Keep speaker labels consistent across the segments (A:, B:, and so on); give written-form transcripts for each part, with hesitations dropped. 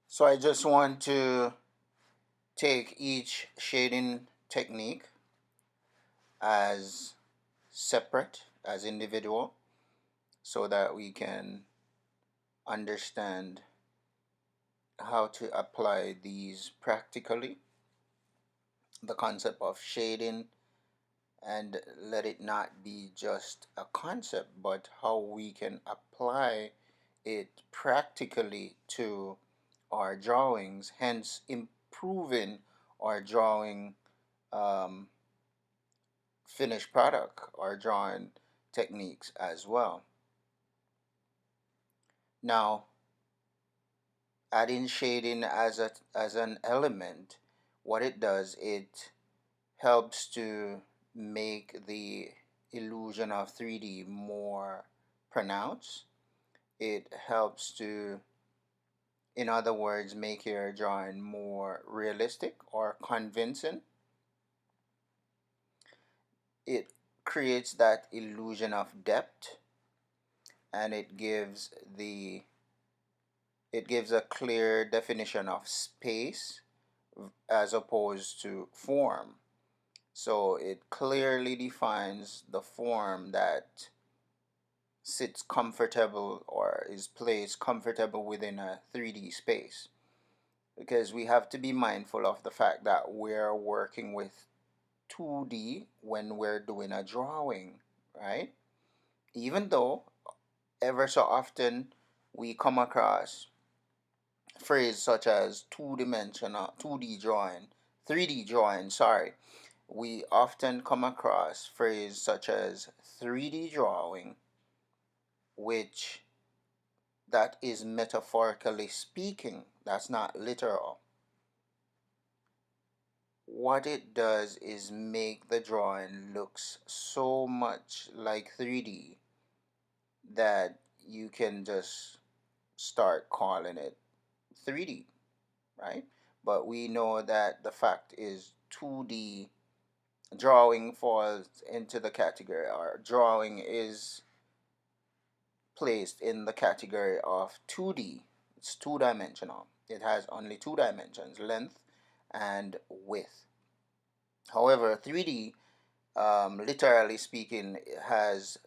A: So I just want to take each shading technique as separate, as individual, so that we can understand how to apply these practically, the concept of shading, and let it not be just a concept, but how we can apply it practically to our drawings, hence improving our drawing um, finished product or drawing techniques as well. Now, adding shading as an element, what it does, it helps to make the illusion of 3D more pronounced. It helps to, in other words, make your drawing more realistic or convincing. It creates that illusion of depth, and it gives a clear definition of space as opposed to form. So it clearly defines the form that sits comfortable or is placed comfortable within a 3D space. Because we have to be mindful of the fact that we're working with 2D when we're doing a drawing, right? Even though ever so often we come across phrase such as two-dimensional 2D drawing, 3D drawing, sorry. We often come across phrase such as 3D drawing, which that is metaphorically speaking, that's not literal. What it does is make the drawing looks so much like 3D that you can just start calling it 3D, right? But we know that the fact is 2D drawing falls into the category, or drawing is placed in the category of 2D. It's two dimensional. It has only two dimensions, length and width. However, 3D, literally speaking, has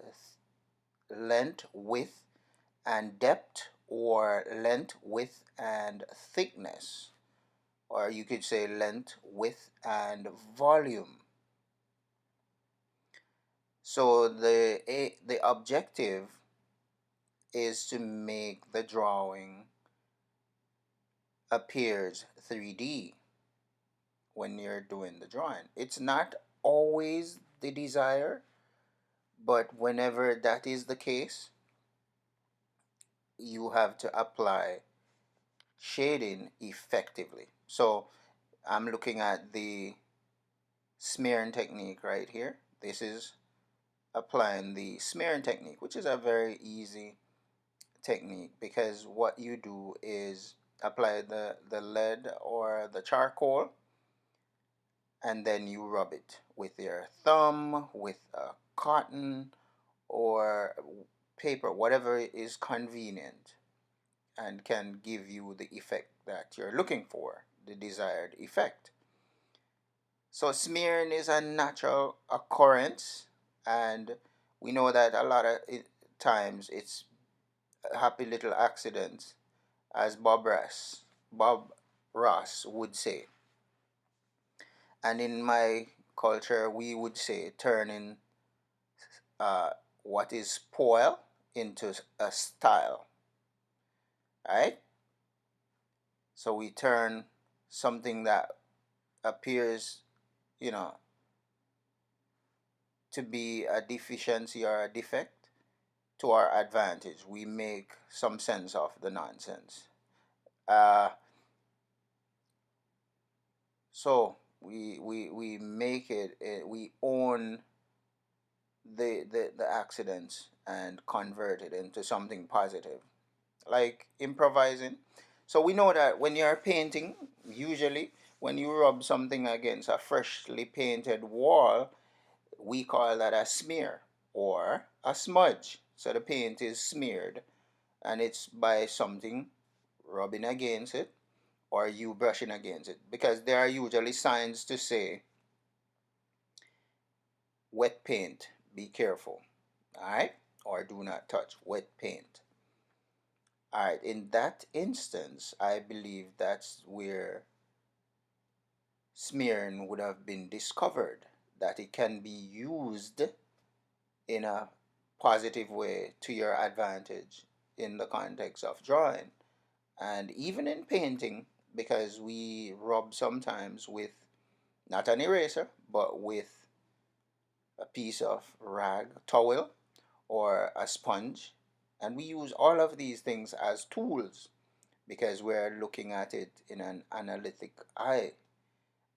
A: length, width, and depth, or length, width, and thickness, or you could say length, width, and volume. So the objective is to make the drawing appears 3D when you're doing the drawing. It's not always the desire, but whenever that is the case, you have to apply shading effectively. So I'm looking at the smearing technique right here. This is applying the smearing technique, which is a very easy technique, because what you do is apply the lead or the charcoal, and then you rub it with your thumb, with a cotton or paper, whatever is convenient and can give you the effect that you're looking for, the desired effect. So smearing is a natural occurrence, and we know that a lot of times it's happy little accidents, as Bob Ross would say. And in my culture, we would say turning uh, what is spoil into a style, right? So we turn something that appears, you know, to be a deficiency or a defect to our advantage. We make some sense of the nonsense. Uh, so we make it, we own the accidents and convert it into something positive, like improvising. So we know that when you're painting, usually when you rub something against a freshly painted wall, we call that a smear or a smudge. So the paint is smeared, and it's by something rubbing against it. or you brushing against it, because there are usually signs to say wet paint, be careful. All right, or do not touch wet paint. All right, in that instance, I believe that's where smearing would have been discovered, that it can be used in a positive way to your advantage in the context of drawing and even in painting, because we rub sometimes with not an eraser but with a piece of rag, towel, or a sponge, and we use all of these things as tools because we're looking at it in an analytic eye,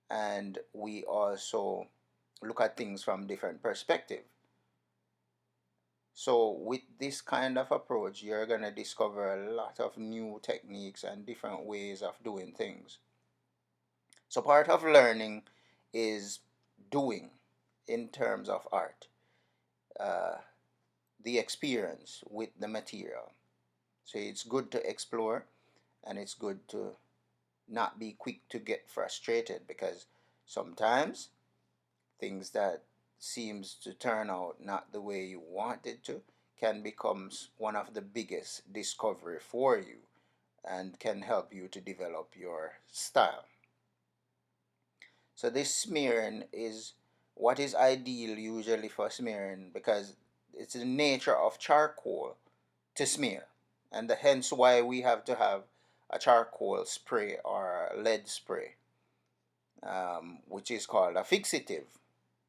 A: and we also look at things from different perspective. So with this kind of approach, you're going to discover a lot of new techniques and different ways of doing things. So part of learning is doing in terms of art, uh, the experience with the material. So it's good to explore, and it's good to not be quick to get frustrated, because sometimes things that seems to turn out not the way you wanted to can become one of the biggest discovery for you and can help you to develop your style. So this smearing is what is ideal usually for smearing, because it's the nature of charcoal to smear, and hence why we have to have a charcoal spray or lead spray, which is called a fixative,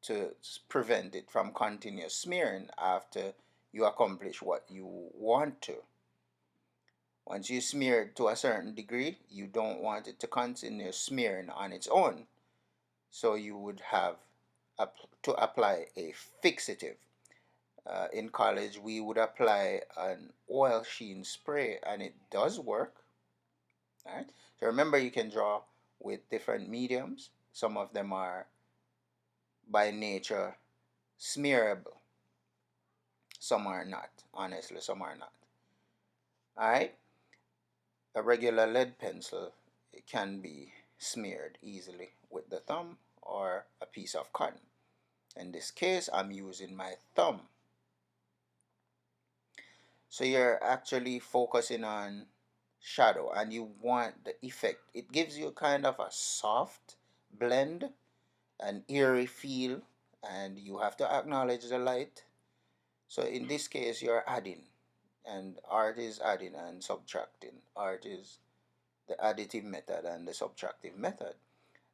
A: to prevent it from continuous smearing after you accomplish what you want to. Once you smear it to a certain degree, you don't want it to continue smearing on its own. So you would have to apply a fixative. In college, we would apply an oil sheen spray, and it does work. All right. So remember, you can draw with different mediums. Some of them are by nature smearable. Some are not. Honestly, some are not. All right. A regular lead pencil, it can be smeared easily with the thumb or a piece of cotton. In this case, I'm using my thumb. So you're actually focusing on shadow, and you want the effect. It gives you kind of a soft blend, an eerie feel, and you have to acknowledge the light. So in this case, you're adding, and art is adding and subtracting. Art is the additive method and the subtractive method.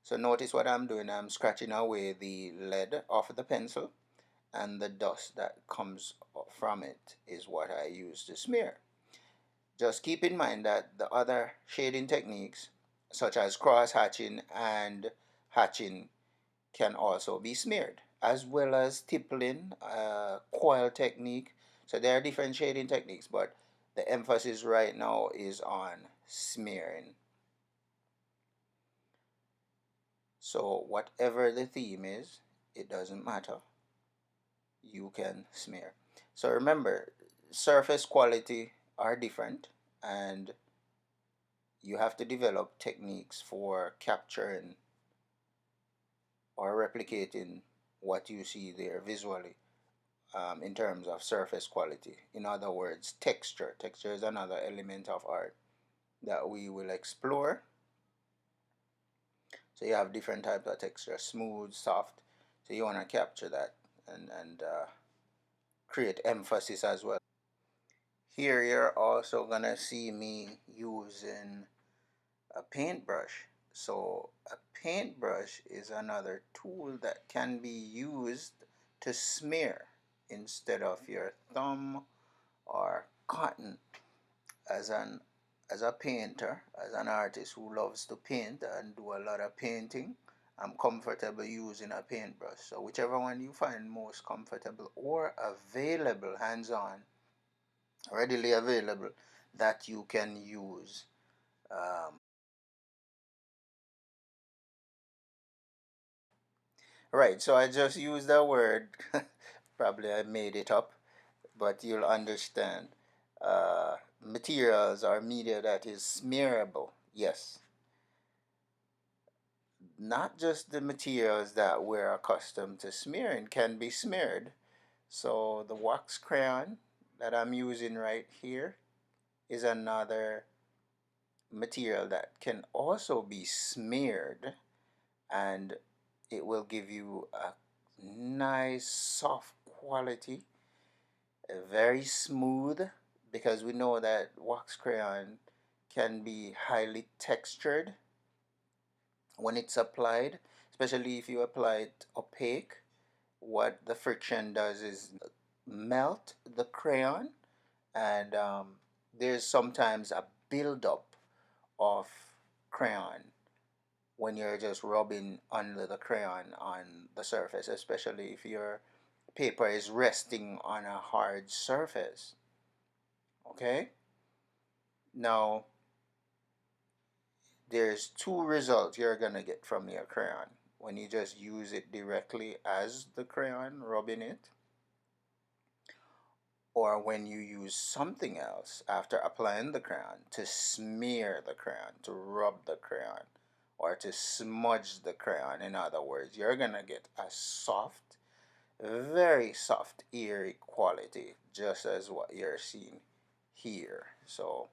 A: So notice what I'm doing. I'm scratching away the lead off the pencil, and the dust that comes from it is what I use to smear. Just keep in mind that the other shading techniques, such as cross hatching and hatching, can also be smeared, as well as tippling, coil technique. So there are different shading techniques, but the emphasis right now is on smearing. So whatever the theme is, it doesn't matter. You can smear. So remember, surface quality are different, and you have to develop techniques for capturing or replicating what you see there visually, in terms of surface quality. In other words, texture. Texture is another element of art that we will explore. So you have different types of texture, smooth, soft. So you want to capture that and create emphasis as well. Here you're also gonna see me using a paintbrush. So a paintbrush is another tool that can be used to smear instead of your thumb or cotton. As an as a painter, as an artist who loves to paint and do a lot of painting, I'm comfortable using a paintbrush. So whichever one you find most comfortable or available, hands-on, readily available, that you can use. Right, so I just used that word. Probably I made it up, but you'll understand. Materials or media that is smearable. Yes. not just the materials that we're accustomed to smearing can be smeared. So the wax crayon that I'm using right here is another material that can also be smeared, and it will give you a nice soft quality, very smooth, because we know that wax crayon can be highly textured when it's applied, especially if you apply it opaque. What the friction does is melt the crayon, and there's sometimes a buildup of crayon when you're just rubbing under the crayon on the surface, especially if your paper is resting on a hard surface. Okay? Now, there's two results you're gonna get from your crayon when you just use it directly as the crayon, rubbing it, or when you use something else after applying the crayon to smear the crayon, to rub the crayon, or to smudge the crayon. In other words, you're gonna get a soft, very soft, airy quality, just as what you're seeing here. So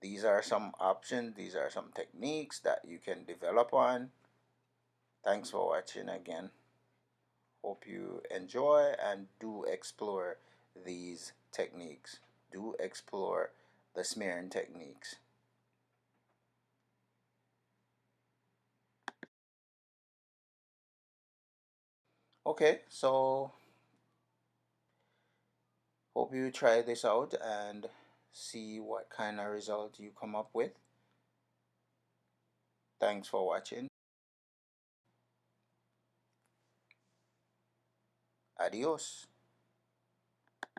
A: these are some options, these are some techniques that you can develop on. Thanks for watching again. Hope you enjoy and do explore these techniques. Do explore the smearing techniques. Okay, so hope you try this out and see what kind of result you come up with. Thanks for watching. Adios.